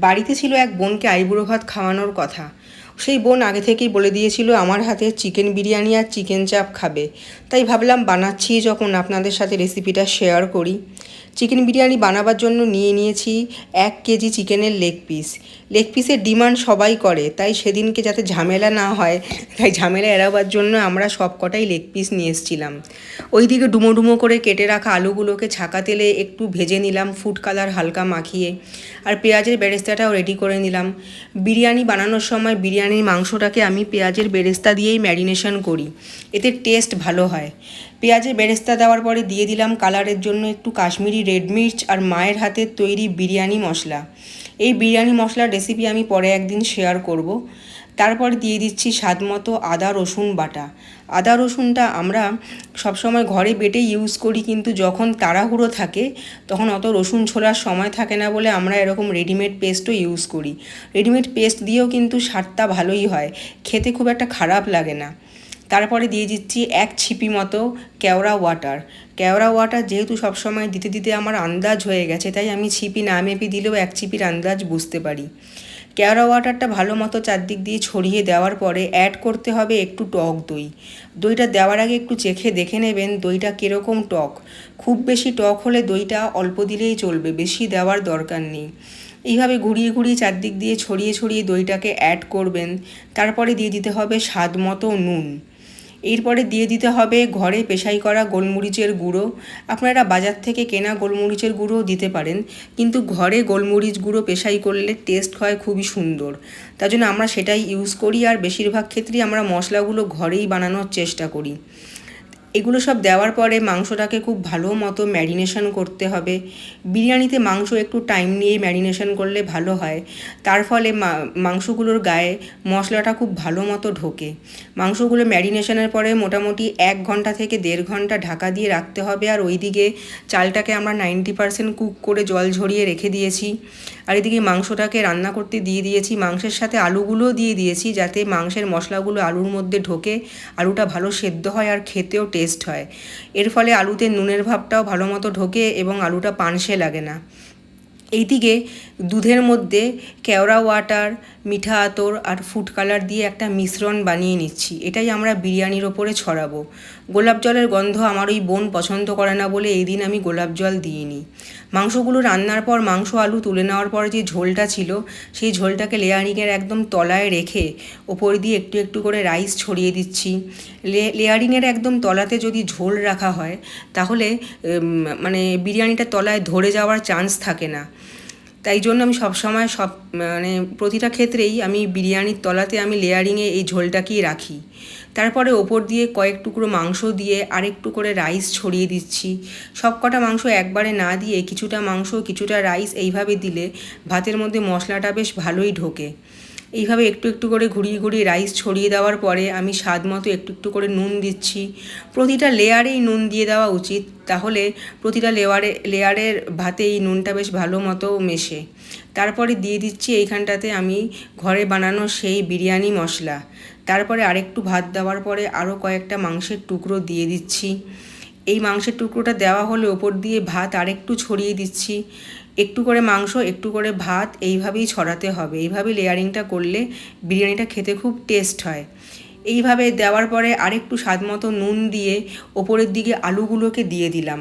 বাড়িতে ছিল এক বোনকে আইবুড়ো ভাত খাওয়ানোর কথা। সেই বোন আগে থেকেই বলে দিয়েছিল আমার হাতে চিকেন বিরিয়ানি আর চিকেন চাপ খাবে। তাই ভাবলাম বানাচ্ছি যখন আপনাদের সাথে রেসিপিটা শেয়ার করি। চিকেন বিরিয়ানি বানাবার জন্য নিয়েছি 1 কেজি চিকেনের লেগ পিস। লেগ পিসের ডিমান্ড সবাই করে, তাই সেদিনকে যাতে ঝামেলা না হয়, তাই ঝামেলা এড়াবার জন্য আমরা সব কটাই লেগ পিস নিয়ে এসেছিলাম। ওইদিকে ডুমো ডুমো করে কেটে রাখা আলুগুলোকে ছাকা তেলে একটু ভেজে নিলাম, ফুড কালার হালকা মাখিয়ে। আর পেঁয়াজের বেরেস্তাটাও রেডি করে নিলাম। বিরিয়ানি বানানোর সময় বিরিয়ানির মাংসটাকে আমি পেঁয়াজের বেরেস্তা দিয়েই ম্যারিনেশন করি, এতে টেস্ট ভালো হয়। পেঁয়াজের বেরেস্তা দেওয়ার পরে দিয়ে দিলাম কালারের জন্য একটু কাশ্মীরি রেড মির্চ আর মায়ের হাতের তৈরি বিরিয়ানি মশলা। এই বিরিয়ানি মশলার রেসিপি আমি পরে একদিন শেয়ার করব। তারপর দিয়ে দিচ্ছি স্বাদ মতো আদা রসুন বাটা। আদা রসুনটা আমরা সবসময় ঘরে বেটে ইউজ করি, কিন্তু যখন তাড়াহুড়ো থাকে তখন অত রসুন ছোলার সময় থাকে না বলে আমরা এরকম রেডিমেড পেস্টও ইউজ করি। রেডিমেড পেস্ট দিয়েও কিন্তু স্বাদটা ভালোই হয়, খেতে খুব একটা খারাপ লাগে না। তারপরে দিয়ে দিচ্ছি 1 ছিপি মতো কেওড়া ওয়াটার। কেওড়া ওয়াটার যেহেতু সবসময় দিতে দিতে আমার আন্দাজ হয়ে গেছে, তাই আমি ছিপি না মেপে দিলেও 1 ছিপির আন্দাজ বুঝতে পারি। কেওড়া ওয়াটারটা ভালো মতো চারদিক দিয়ে ছড়িয়ে দেওয়ার পরে অ্যাড করতে হবে একটু টক দই। দইটা দেওয়ার আগে একটু চেখে দেখে নেবেন দইটা কীরকম টক। খুব বেশি টক হলে দইটা অল্প দিলেই চলবে, বেশি দেওয়ার দরকার নেই। এইভাবে ঘুরিয়ে ঘুরিয়ে চারদিক দিয়ে ছড়িয়ে ছড়িয়ে দইটাকে অ্যাড করবেন। তারপরে দিয়ে দিতে হবে স্বাদ মতো নুন। এরপরে দিয়ে দিতে হবে ঘরে পেশাই করা গোলমরিচের গুঁড়ো। আপনারা বাজার থেকে কেনা গোলমরিচের গুঁড়োও দিতে পারেন, কিন্তু ঘরে গোলমরিচ গুঁড়ো পেশাই করলে টেস্ট হয় খুবই সুন্দর। তার জন্য আমরা সেটাই ইউজ করি, আর বেশিরভাগ ক্ষেত্রেই আমরা মশলাগুলো ঘরেই বানানোর চেষ্টা করি। এগুলো সব দেওয়ার পরে মাংসটাকে খুব ভালো মতো ম্যারিনেশন করতে হবে। বিরিয়ানিতে মাংস একটু টাইম নিয়ে ম্যারিনেশন করলে ভালো হয়, তার ফলে মাংসগুলোর গায়ে মশলাটা খুব ভালো মতো ঢোকে। মাংসগুলো ম্যারিনেশনের পরে মোটামুটি 1 ঘন্টা থেকে 1.5 ঘন্টা ঢাকা দিয়ে রাখতে হবে। আর ওইদিকে চালটাকে আমরা 90% কুক করে জল ঝরিয়ে রেখে দিয়েছি। আর এদিকে মাংসটাকে রান্না করতে দিয়ে দিয়েছি, মাংসের সাথে আলুগুলোও দিয়ে দিয়েছি, যাতে মাংসের মশলাগুলো আলুর মধ্যে ঢোকে, আলুটা ভালো সেদ্ধ হয় আর খেতেও টেস্ট হয়। এর ফলে আলুতে নুনের ভাবটাও ভালো মতো ঢোকে এবং আলুটা পানসে লাগে না। এইদিকে দুধের মধ্যে কেওড়া ওয়াটার, মিঠা আতর আর ফুড কালার দিয়ে একটা মিশ্রণ বানিয়ে নিচ্ছি। এটাই আমরা বিরিয়ানির ওপরে ছড়াবো। গোলাপ জলের গন্ধ আমার ওই বোন পছন্দ করে না বলে এই দিন আমি গোলাপ জল দিইনি। মাংসগুলো রান্নার পর মাংস আলু তুলে নেওয়ার পর যে ঝোলটা ছিল, সেই ঝোলটাকে লেয়ারিংয়ের একদম তলায় রেখে ওপর দিয়ে একটু একটু করে রাইস ছড়িয়ে দিচ্ছি। লেয়ারিংয়ের একদম তলাতে যদি ঝোল রাখা হয়, তাহলে মানে বিরিয়ানিটা তলায় ধরে যাওয়ার চান্স থাকে না। তাই জন্য আমি সবসময় প্রতিটা ক্ষেত্রেই আমি বিরিয়ানির তলাতে আমি লেয়ারিংয়ে এই ঝোলটাকেই রাখি। তারপরে ওপর দিয়ে কয়েক টুকরো মাংস দিয়ে আরেকটু করে রাইস ছড়িয়ে দিচ্ছি। সব কটা মাংস একবারে না দিয়ে কিছুটা মাংস কিছুটা রাইস এইভাবে দিলে ভাতের মধ্যে মশলাটা বেশ ভালোই ঢোকে। এইভাবে একটু একটু করে ঘুরিয়ে ঘুরিয়ে রাইস ছড়িয়ে দেওয়ার পরে আমি স্বাদ মতো একটু একটু করে নুন দিচ্ছি। প্রতিটা লেয়ারেই নুন দিয়ে দেওয়া উচিত, তাহলে প্রতিটা লেয়ারের ভাতে এই নুনটা বেশ ভালো মতো মেশে। তারপরে দিয়ে দিচ্ছি এইখানটাতে আমি ঘরে বানানো সেই বিরিয়ানি মশলা। তারপরে আরেকটু ভাত দেওয়ার পরে আরও কয়েকটা মাংসের টুকরো দিয়ে দিচ্ছি। এই মাংসের টুকরোটা দেওয়া হলে ওপর দিয়ে ভাত আরেকটু ছড়িয়ে দিচ্ছি। একটু করে মাংস একটু করে ভাত এইভাবেই ছড়াতে হবে। এইভাবে লেয়ারিংটা করলে বিরিয়ানিটা খেতে খুব টেস্ট হয়। এইভাবে দেওয়ার পরে আরেকটু স্বাদ মতো নুন দিয়ে ওপরের দিকে আলুগুলোকে দিয়ে দিলাম।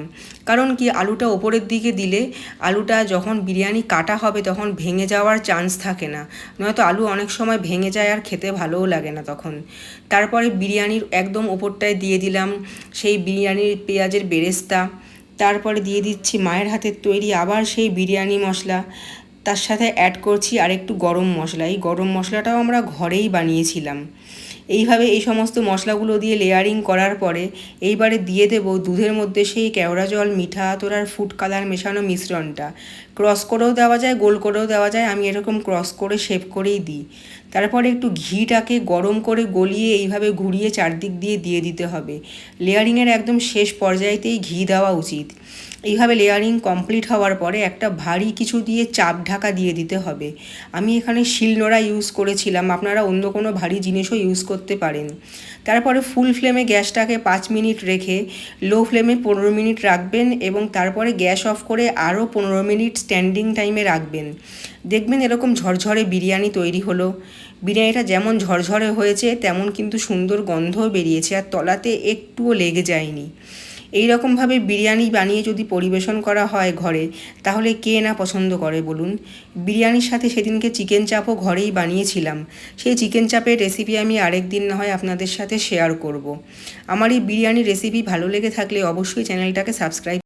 কারণ কি, আলুটা ওপরের দিকে দিলে আলুটা যখন বিরিয়ানি কাটা হবে তখন ভেঙে যাওয়ার চান্স থাকে না, নয়তো আলু অনেক সময় ভেঙে যায় আর খেতে ভালোও লাগে না তখন। তারপরে বিরিয়ানির একদম ওপরটায় দিয়ে দিলাম সেই বিরিয়ানির পেঁয়াজের বেরেস্তা। তারপরে দিয়ে দিচ্ছি মায়ের হাতের তৈরি আবার সেই বিরিয়ানি মশলা। তার সাথে অ্যাড করছি আরেকটু গরম মশলা। এই গরম মশলাটাও আমরা ঘরেই বানিয়েছিলাম। এইভাবে এই সমস্ত মশলাগুলো দিয়ে লেয়ারিং করার পরে এইবারে দিয়ে দেব দুধের মধ্যে সেই কেওড়া জল, মিঠা আতর আর ফুড কালার মেশানো মিশ্রণটা। ক্রস করেও দেওয়া যায়, গোল করেও দেওয়া যায়, আমি এরকম ক্রস করে শেপ করেই দিই। তারপরে একটু ঘিটাকে গরম করে গলিয়ে এইভাবে ঘুরিয়ে চারদিক দিয়ে দিতে হবে। লেয়ারিংয়ের একদম শেষ পর্যায়েতেই ঘি দেওয়া উচিত। এইভাবে লেয়ারিং কমপ্লিট হওয়ার পরে একটা ভারী কিছু দিয়ে চাপ ঢাকা দিয়ে দিতে হবে। আমি এখানে শিলনোড়া ইউজ করেছিলাম, আপনারা অন্য কোনো ভারী জিনিসও ইউজ করতে পারেন। তারপরে ফুল ফ্লেমে গ্যাসটাকে 5 মিনিট রেখে লো ফ্লেমে 15 মিনিট রাখবেন এবং তারপরে গ্যাস অফ করে আরও 15 মিনিট স্ট্যান্ডিং টাইমে রাখবেন। দেখবেন এরকম ঝরঝরে বিরিয়ানি তৈরি হলো। বিরিয়ানিটা যেমন ঝরঝরে হয়েছে তেমন কিন্তু সুন্দর গন্ধও বেরিয়েছে, আর তলাতে একটুও লেগে যায়নি। এই রকমভাবে বিরিয়ানি বানিয়ে যদি পরিবেশন করা হয় ঘরে, তাহলে কে না পছন্দ করে বলুন। বিরিয়ানির সাথে সেদিনকে চিকেন চাপও ঘরেই বানিয়েছিলাম। সেই চিকেন চাপের রেসিপি আমি আরেক দিন না হয় আপনাদের সাথে শেয়ার করব। আমার এই বিরিয়ানির রেসিপি ভালো লেগে থাকলে অবশ্যই চ্যানেলটাকে সাবস্ক্রাইব